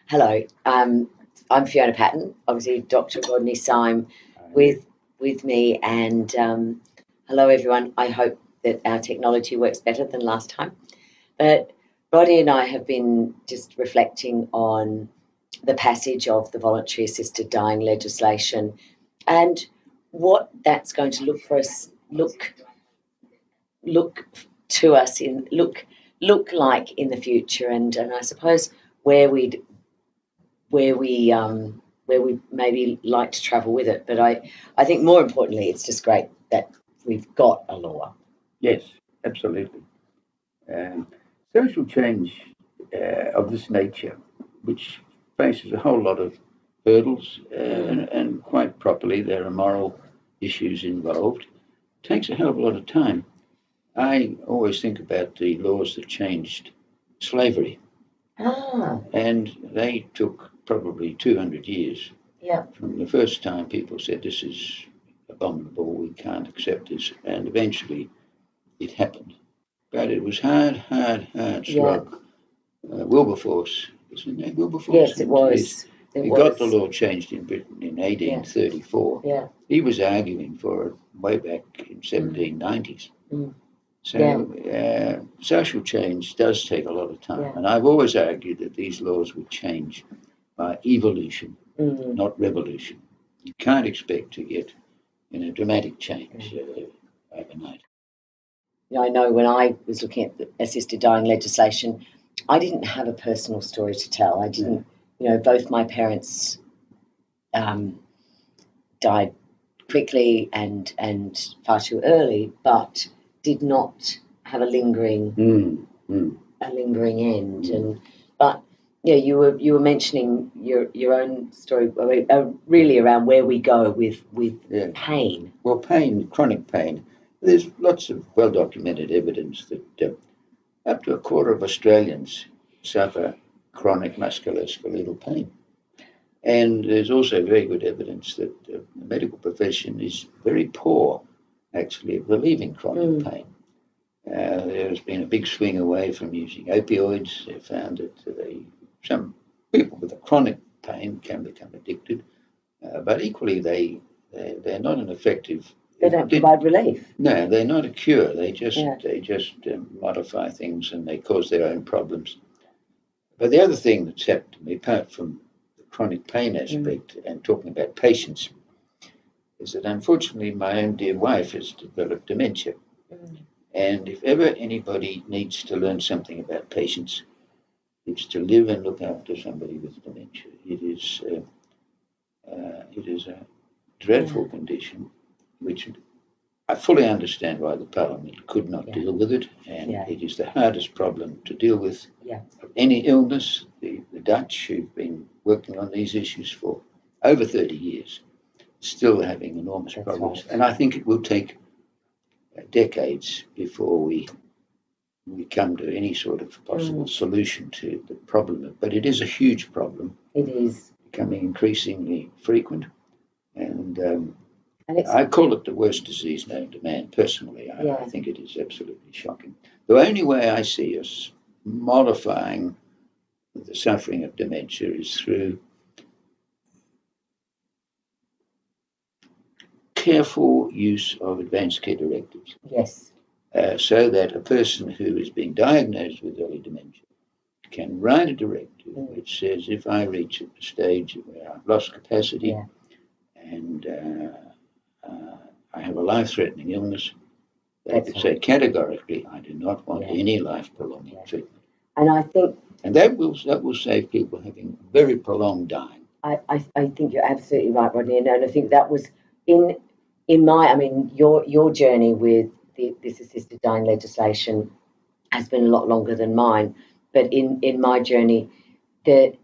Hello, I'm Fiona Patton, obviously Dr. Rodney Syme with me, and hello everyone. I hope that our technology works better than last time. But Rodney and I have been just reflecting on the passage of the voluntary assisted dying legislation and what that's going to look to us in look like in the future, and I suppose where we'd where we maybe like to travel with it. But I think more importantly, it's just great that we've got a law. Yes, absolutely. Um, Social change of this nature, which faces a whole lot of hurdles, and quite properly, there are moral issues involved, takes a hell of a lot of time. I always think about the laws that changed slavery, Ah, and they took probably 200 years yeah, from the first time people said this is abominable, we can't accept this, and eventually it happened. But it was hard yeah. slog. Wilberforce, wasn't it Wilberforce? Yes, it Yes. was. It He got the was. law changed in Britain in Yeah, 1834. yeah. He was arguing for it way back in Mm, 1790s. mm, So yeah, social change does take a lot of time. yeah. And I've always argued that these laws would change by evolution, Mm, not revolution. You can't expect to get dramatic change mm. overnight. I know when I was looking at the assisted dying legislation, I didn't have a personal story to tell. I Yeah. didn't, both my parents um, died quickly and far too early, but did not have Mm, mm, a lingering end. mm. And but yeah, you were mentioning your own story, really around where we go with Yeah. pain. Well, pain, chronic pain, there's lots of well documented evidence that up to a quarter of Australians suffer chronic musculoskeletal pain. And there's also very good evidence that the medical profession is very poor, actually, at relieving chronic pain. There's been a big swing away from using opioids. They found that some people with a chronic pain can become addicted, but equally they're not an effective. They don't provide relief. No, they're not a cure. Yeah. They just modify things and they cause their own problems. But the other thing that's happened to me, apart from the chronic pain aspect and talking about patience, is that unfortunately my own dear wife has developed dementia. Mm. And if ever anybody needs to learn something about patience, it's to live and look after somebody with dementia. It is a dreadful condition, which I fully understand why the Parliament could not deal with it, and it is the hardest problem to deal with of any illness. The Dutch, who've been working on these issues for over 30 years, still having enormous problems. Right. And I think it will take decades before we come to any sort of possible solution to the problem. But it is a huge problem. It is becoming increasingly frequent, and I call it the worst disease known to man. Personally, I think it is absolutely shocking. The only way I see us modifying the suffering of dementia is through careful use of advanced care directives. Yes. So that a person who is being diagnosed with early dementia can write a directive which says, if I reach a stage where I've lost capacity and I have a life-threatening illness, they could say categorically, I do not want any life-prolonging treatment. And I think, and that will save people having very prolonged dying. I think you're absolutely right, Rodney, and I think that was in your journey with this assisted dying legislation has been a lot longer than mine, but in my journey, the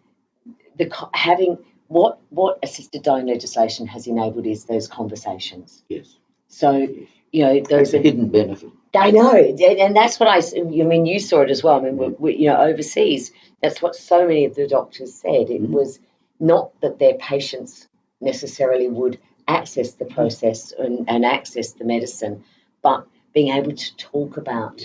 having what assisted dying legislation has enabled is those conversations. Yes. So those are hidden benefit. I know, and that's what you saw it as well. I mean, overseas, that's what so many of the doctors said. It was not that their patients necessarily would access the process and access the medicine, but being able to talk about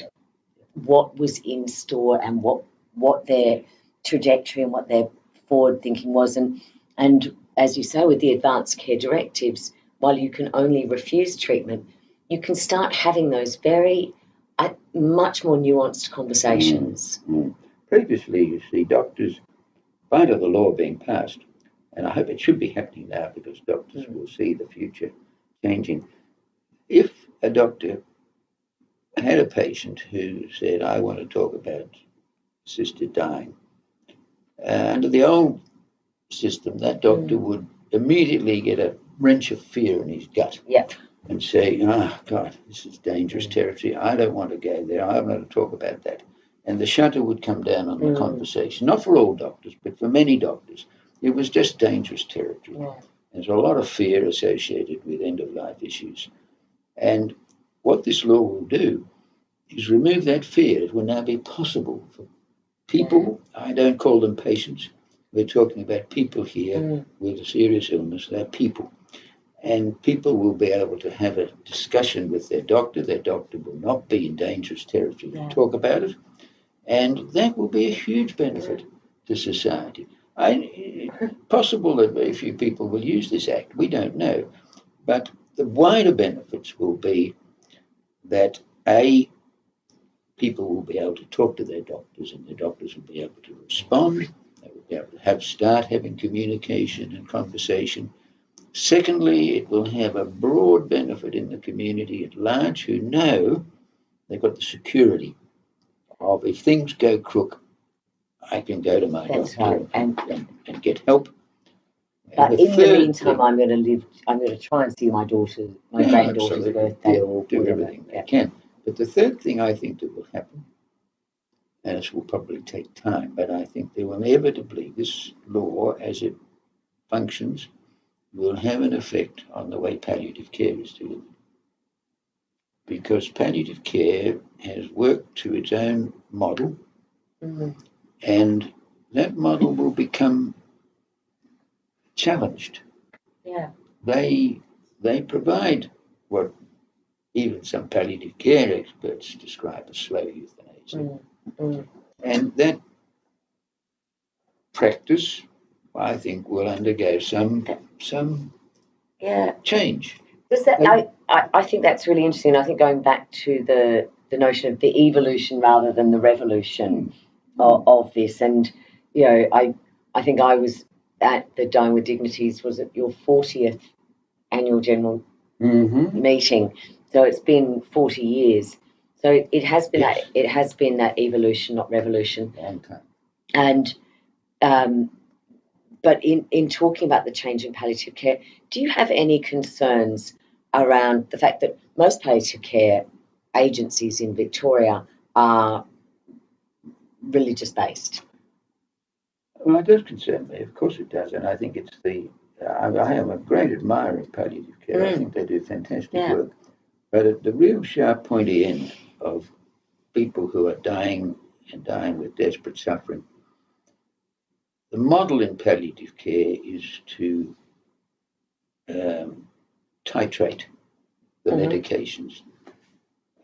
what was in store and what their trajectory and what their forward thinking was. And as you say, with the advanced care directives, while you can only refuse treatment, you can start having those very much more nuanced conversations. Previously, you see, doctors, prior to the law being passed, and I hope it should be happening now because doctors will see the future changing. If a doctor had a patient who said, I want to talk about assisted dying, under the old system, that doctor would immediately get a wrench of fear in his gut. Yep. And say, oh, God, this is dangerous territory. I don't want to go there. I don't want to talk about that. And the shutter would come down on the conversation. Not for all doctors, but for many doctors. It was just dangerous territory. Yeah. There's a lot of fear associated with end-of-life issues. And what this law will do is remove that fear. It will now be possible for people, I don't call them patients. We're talking about people here with a serious illness. They're people. And people will be able to have a discussion with their doctor. Their doctor will not be in dangerous territory to talk about it. And that will be a huge benefit to society. Possible that very few people will use this act. We don't know. But the wider benefits will be that, A, people will be able to talk to their doctors and their doctors will be able to respond. They will be able to start having communication and conversation. Secondly, it will have a broad benefit in the community at large who know they've got the security of if things go crook, I can go to my doctor and get help. But in the meantime, I'm going to try and see my granddaughter's birthday or do whatever. Everything they can. But the third thing I think that will happen, and this will probably take time, but I think there will inevitably, this law as it functions, will have an effect on the way palliative care is delivered. Because palliative care has worked to its own model, and that model will become challenged. Yeah. They provide what even some palliative care experts describe as slow euthanasia. And that practice, I think, will undergo some change. I think that's really interesting. I think going back to the notion of the evolution rather than the revolution of this. And, I think I was at the Dying with Dignities, was it your 40th annual general meeting? So it's been 40 years. So it has been that evolution, not revolution. Okay. And but in talking about the change in palliative care, do you have any concerns around the fact that most palliative care agencies in Victoria are religious based? Well, it does concern me. Of course it does. And I think it's I am a great admirer of palliative care. I think they do fantastic work. But at the real sharp pointy end of people who are dying and dying with desperate suffering, the model in palliative care is to titrate the medications.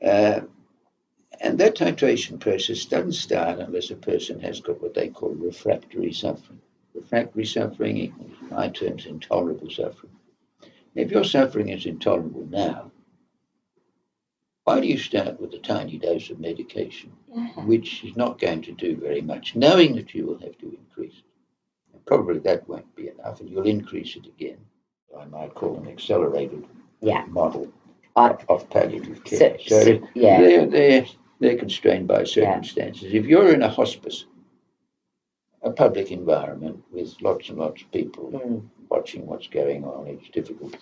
And that titration process doesn't start unless a person has got what they call refractory suffering. Refractory suffering equals, in my terms, intolerable suffering. If your suffering is intolerable now, why do you start with a tiny dose of medication, which is not going to do very much, knowing that you will have to increase it? And probably that won't be enough, and you'll increase it again. I might call an accelerated model of palliative care. They're constrained by circumstances. If you're in a hospice, a public environment with lots and lots of people watching what's going on, it's difficult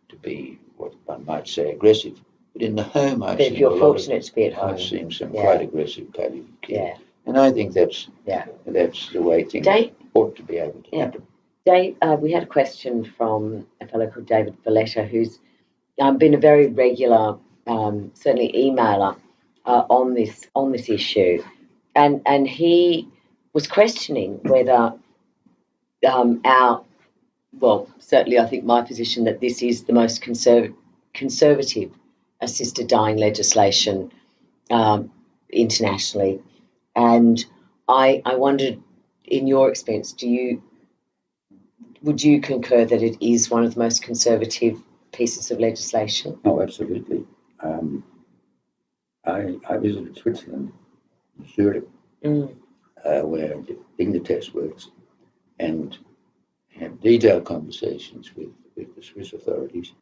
to be what one might say aggressive. But in the home, I've seen some quite aggressive palliative care. Yeah. And I think that's the way things ought to be able to happen. Dave, we had a question from a fellow called David Valletta, who's been a very regular, certainly emailer on this issue, and he was questioning whether certainly I think my position that this is the most conservative assisted dying legislation internationally, and I wondered in your experience, would you concur that it is one of the most conservative pieces of legislation? Oh, absolutely. I visited Switzerland, Zurich, where Dignitas works, and had detailed conversations with the Swiss authorities.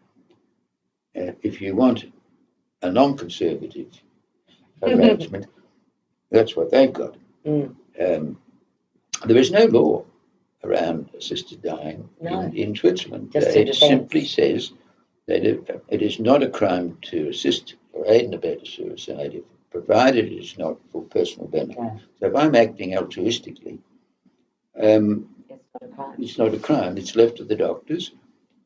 If you want a non-conservative arrangement, that's what they've got. There is no law around assisted dying in Switzerland. It simply says that it is not a crime to assist or aid and abet a suicide, provided it is not for personal benefit. Yeah. So if I'm acting altruistically, it's not a crime. It's left to the doctors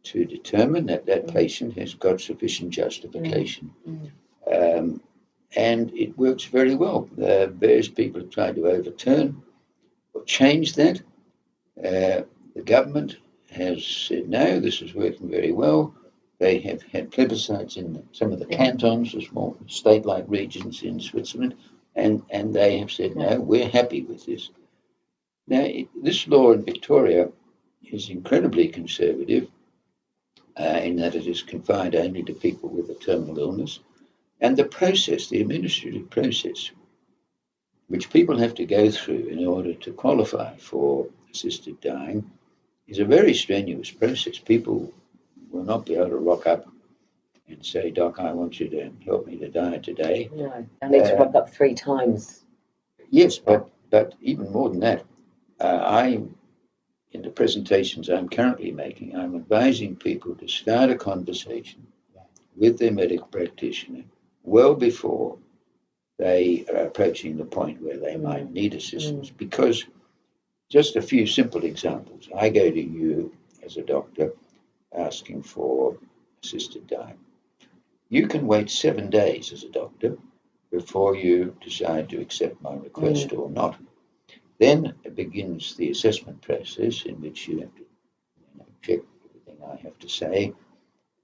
to determine that that patient has got sufficient justification. And it works very well. Various people have tried to overturn or change that. The government has said, no, this is working very well. They have had plebiscites in some of the cantons, the small state-like regions in Switzerland, and they have said, no, we're happy with this. Now, this law in Victoria is incredibly conservative in that it is confined only to people with a terminal illness. And the process, the administrative process, which people have to go through in order to qualify for assisted dying, is a very strenuous process. People will not be able to rock up and say, Doc, I want you to help me to die today. No, I need to rock up 3 times. Yes, but even more than that, in the presentations I'm currently making, I'm advising people to start a conversation with their medical practitioner well before they are approaching the point where they might need assistance. Because just a few simple examples. I go to you as a doctor asking for assisted dying. You can wait 7 days as a doctor before you decide to accept my request or not. Then begins the assessment process in which you have to check everything I have to say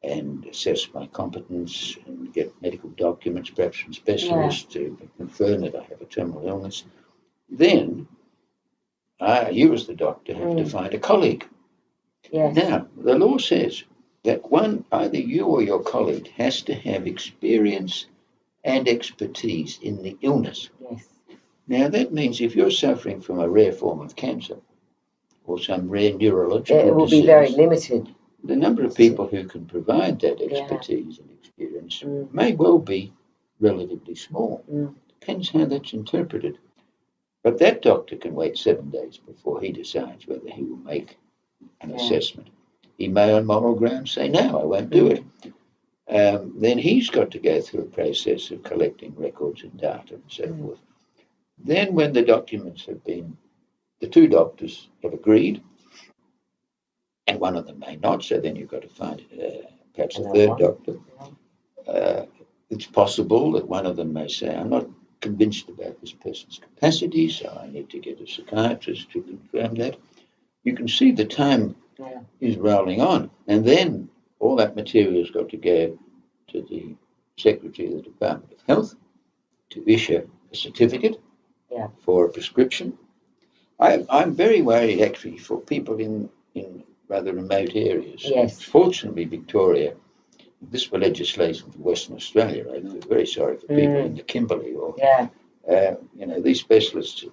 and assess my competence and get medical documents, perhaps from specialists, to confirm that I have a terminal illness. Then you as the doctor have to find a colleague. Yes. Now, the law says that either you or your colleague has to have experience and expertise in the illness. Yes. Now, that means if you're suffering from a rare form of cancer or some rare neurological disease, it will be very limited. The number of people who can provide that expertise and experience may well be relatively small. Depends how that's interpreted. But that doctor can wait 7 days before he decides whether he will make an assessment. He may on moral grounds say, no, I won't do it. Then he's got to go through a process of collecting records and data and so forth. Then when the documents have been, the 2 doctors have agreed, and one of them may not, so then you've got to find perhaps a third doctor. It's possible that one of them may say, I'm not convinced about this person's capacity, so I need to get a psychiatrist to confirm that. You can see the time is rolling on, and then all that material has got to go to the Secretary of the Department of Health to issue a certificate for a prescription. I'm very worried, actually, for people in rather remote areas. Yes. Fortunately, Victoria, this were legislation for Western Australia. I feel very sorry for people in the Kimberley or, these specialists,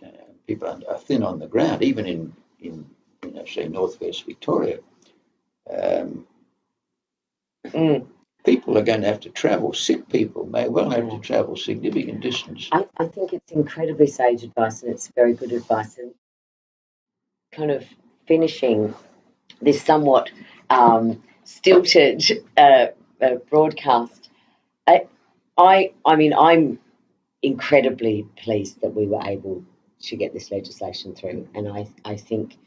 people are thin on the ground, even in say, northwest Victoria. People are going to have to travel. Sick people may well have to travel significant distance. I think it's incredibly sage advice, and it's very good advice. And kind of finishing this somewhat stilted broadcast, I mean, I'm incredibly pleased that we were able to get this legislation through, and I think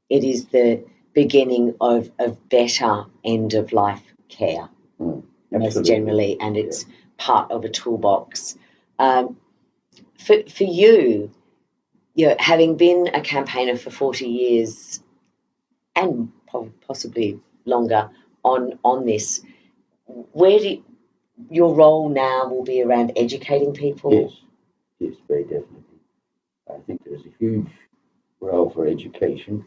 it is the beginning of better end-of-life care, most generally, and it's part of a toolbox. For you, having been a campaigner for 40 years and possibly longer on this, your role now will be around educating people? Yes, very definitely. I think there's a huge role for education.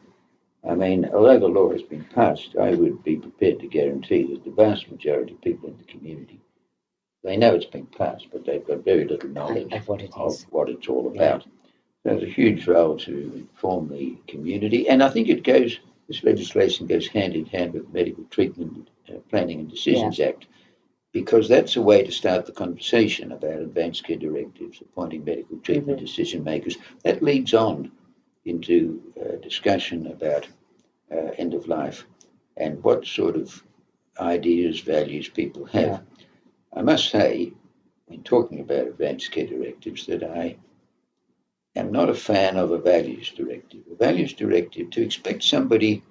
I mean, although the law has been passed, I would be prepared to guarantee that the vast majority of people in the community, they know it's been passed, but they've got very little knowledge of what it of is. what it's all Yeah. about. There's a huge role to inform the community, and I think this legislation goes hand in hand with the Medical Treatment Planning and Decisions Act, because that's a way to start the conversation about advanced care directives, appointing medical treatment decision makers. That leads on into discussion about end of life and what sort of ideas, values people have. Yeah. I must say, in talking about advanced care directives, that I am not a fan of a values directive. A values directive, to expect somebody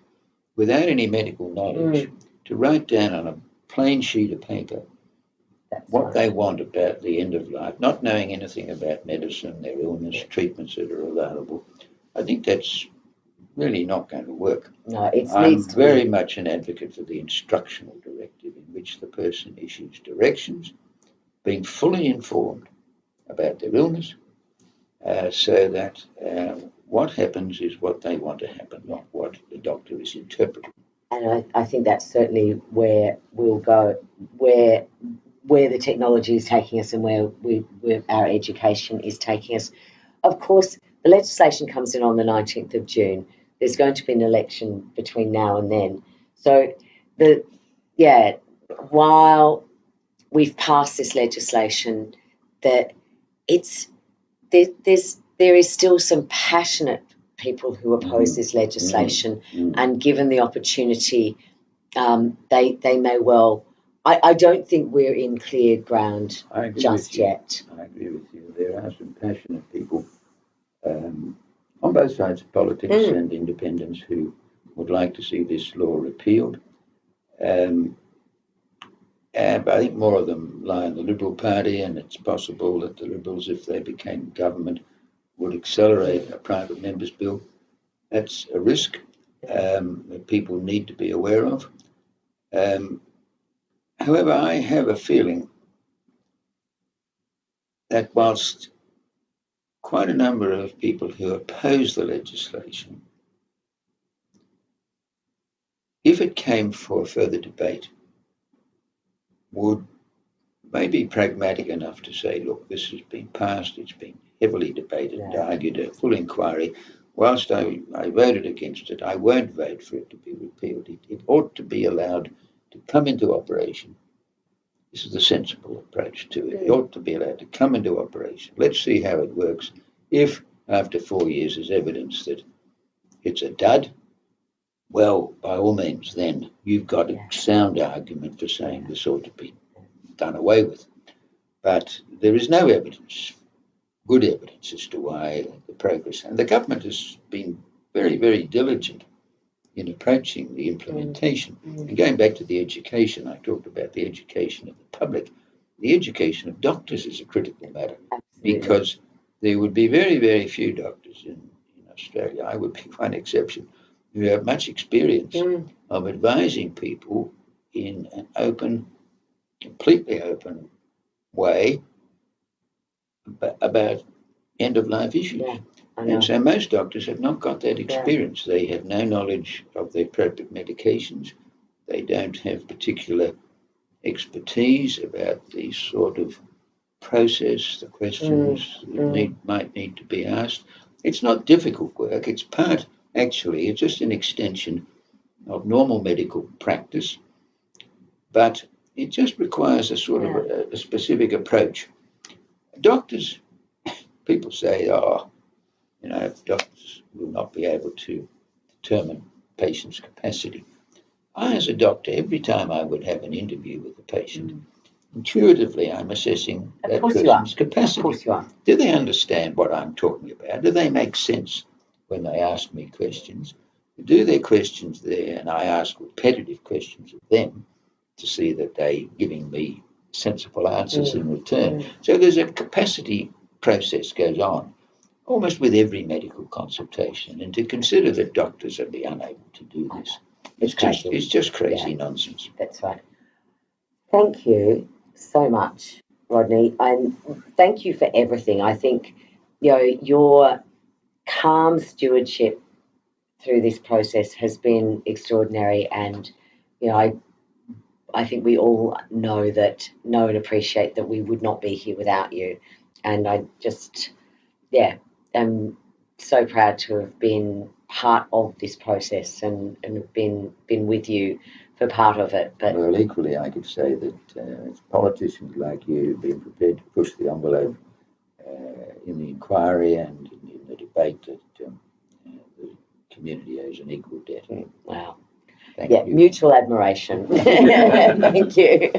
without any medical knowledge to write down on a plain sheet of paper what they want about the end of life, not knowing anything about medicine, their illness, treatments that are available. I think that's really not going to work. No, it I'm needs to very be. much an advocate for the instructional directive, in which the person issues directions, being fully informed about their illness, so that what happens is what they want to happen, not what the doctor is interpreting. And I think that's certainly where we'll go, where the technology is taking us and where our education is taking us. Of course, the legislation comes in on the 19th of June. There's going to be an election between now and then. So while we've passed this legislation, that it's there is still some passionate people who oppose this legislation, and given the opportunity, they may well. I don't think we're in clear ground just yet. I agree with you. There are some passionate people on both sides of politics and independents who would like to see this law repealed. But I think more of them lie in the Liberal Party, and it's possible that the Liberals, if they became government, would accelerate a private member's bill. That's a risk that people need to be aware of. However, I have a feeling that whilst quite a number of people who oppose the legislation, if it came for further debate, would maybe pragmatic enough to say, look, this has been passed, it's been heavily debated and argued, a full inquiry. Whilst I voted against it, I won't vote for it to be repealed. It ought to be allowed to come into operation. This is the sensible approach to it. It ought to be allowed to come into operation. Let's see how it works. If after 4 years there's evidence that it's a dud, well, by all means, then you've got a sound argument for saying this ought to be done away with. But there is no evidence, good evidence, as to why the progress. And the government has been very, very diligent in approaching the implementation. And going back to the education, I talked about the education of the public. The education of doctors is a critical matter. Absolutely. Because there would be very, very few doctors in Australia, I would be one exception, who have much experience of advising people in an open, completely open way about end-of-life issues. Yeah, and so most doctors have not got that experience. They have no knowledge of the appropriate medications. They don't have particular expertise about the sort of process, the questions that might need to be asked. It's not difficult work. It's just an extension of normal medical practice, but it just requires a sort of a specific approach. Doctors, people say, doctors will not be able to determine patients' capacity. I, as a doctor, every time I would have an interview with a patient, intuitively I'm assessing that person's capacity. Of course you are. Do they understand what I'm talking about? Do they make sense when they ask me questions? Do their questions there, and I ask repetitive questions of them to see that they're giving me sensible answers in return. So there's a capacity process goes on almost with every medical consultation, and to consider that doctors are be unable to do this, it's just crazy nonsense. That's right. Thank you so much, Rodney, and thank you for everything. I think your calm stewardship through this process has been extraordinary, and you know, I think we all know and appreciate that we would not be here without you, and I just am so proud to have been part of this process and have been with you for part of it. But well, equally, I could say that it's politicians like you being prepared to push the envelope in the inquiry and in the debate that the community owes an equal debt. wow, Thank yeah, you. mutual admiration. Thank you.